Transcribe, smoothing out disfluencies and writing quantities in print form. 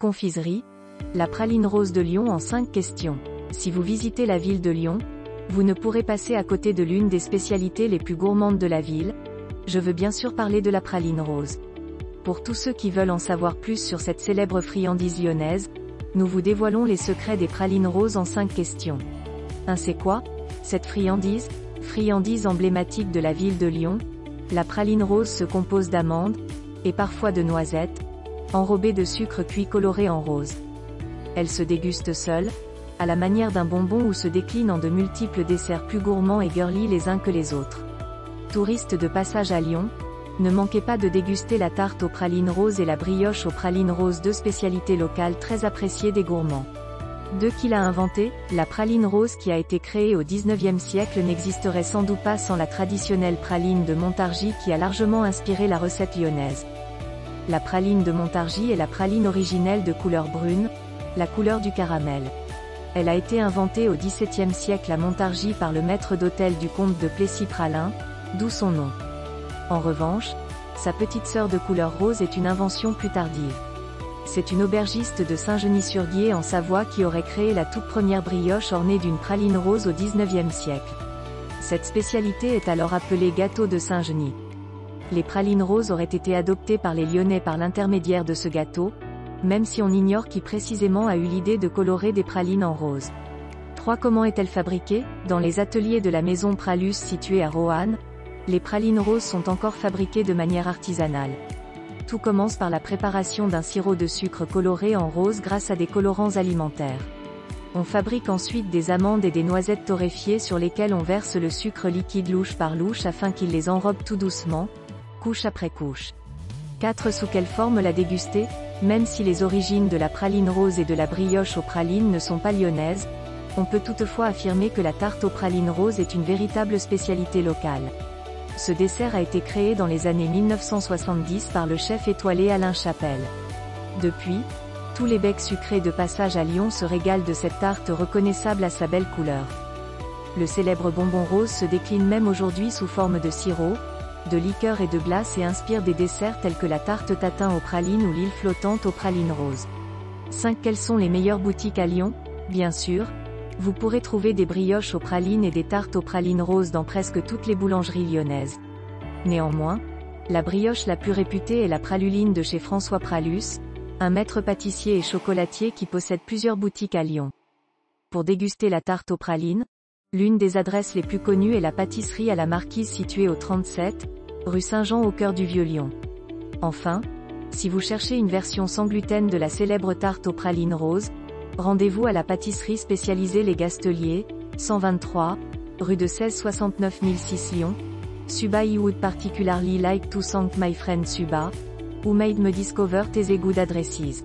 Confiserie, la praline rose de Lyon en 5 questions. Si vous visitez la ville de Lyon, vous ne pourrez passer à côté de l'une des spécialités les plus gourmandes de la ville. Je veux bien sûr parler de la praline rose. Pour tous ceux qui veulent en savoir plus sur cette célèbre friandise lyonnaise, nous vous dévoilons les secrets des pralines roses en 5 questions. 1. C'est quoi cette friandise? Friandise emblématique de la ville de Lyon, la praline rose se compose d'amandes, et parfois de noisettes, enrobées de sucre cuit coloré en rose. Elle se déguste seule, à la manière d'un bonbon ou se décline en de multiples desserts plus gourmands et girly les uns que les autres. Touristes de passage à Lyon, ne manquez pas de déguster la tarte aux pralines roses et la brioche aux pralines roses, deux spécialités locales très appréciées des gourmands. 2. Qui l'a inventé? La praline rose qui a été créée au XIXe siècle n'existerait sans doute pas sans la traditionnelle praline de Montargis qui a largement inspiré la recette lyonnaise. La praline de Montargis est la praline originelle de couleur brune, la couleur du caramel. Elle a été inventée au XVIIe siècle à Montargis par le maître d'hôtel du comte de Plessis-Praslin, d'où son nom. En revanche, sa petite sœur de couleur rose est une invention plus tardive. C'est une aubergiste de Saint-Genis-sur-Guiers en Savoie qui aurait créé la toute première brioche ornée d'une praline rose au XIXe siècle. Cette spécialité est alors appelée gâteau de Saint-Genis. Les pralines roses auraient été adoptées par les Lyonnais par l'intermédiaire de ce gâteau, même si on ignore qui précisément a eu l'idée de colorer des pralines en rose. 3. Comment est-elle fabriquée? Dans les ateliers de la maison Pralus située à Roanne, les pralines roses sont encore fabriquées de manière artisanale. Tout commence par la préparation d'un sirop de sucre coloré en rose grâce à des colorants alimentaires. On fabrique ensuite des amandes et des noisettes torréfiées sur lesquelles on verse le sucre liquide louche par louche afin qu'il les enrobe tout doucement, couche après couche. 4. Sous quelle forme la déguster? Même si les origines de la praline rose et de la brioche aux pralines ne sont pas lyonnaises, on peut toutefois affirmer que la tarte aux pralines roses est une véritable spécialité locale. Ce dessert a été créé dans les années 1970 par le chef étoilé Alain Chapelle. Depuis, tous les becs sucrés de passage à Lyon se régalent de cette tarte reconnaissable à sa belle couleur. Le célèbre bonbon rose se décline même aujourd'hui sous forme de sirop, de liqueur et de glace et inspire des desserts tels que la tarte tatin aux pralines ou l'île flottante aux pralines roses. 5. Quelles sont les meilleures boutiques à Lyon? Bien sûr, vous pourrez trouver des brioches aux pralines et des tartes aux pralines roses dans presque toutes les boulangeries lyonnaises. Néanmoins, la brioche la plus réputée est la praluline de chez François Pralus, un maître pâtissier et chocolatier qui possède plusieurs boutiques à Lyon. Pour déguster la tarte aux pralines, l'une des adresses les plus connues est la pâtisserie à la Marquise située au 37, rue Saint-Jean au cœur du Vieux-Lyon. Enfin, si vous cherchez une version sans gluten de la célèbre tarte aux pralines roses, rendez-vous à la pâtisserie spécialisée Les Gasteliers, 123, rue de 1669 1006 Lyon. Suba I would particularly like to thank my friend Suba, who made me discover these good addresses.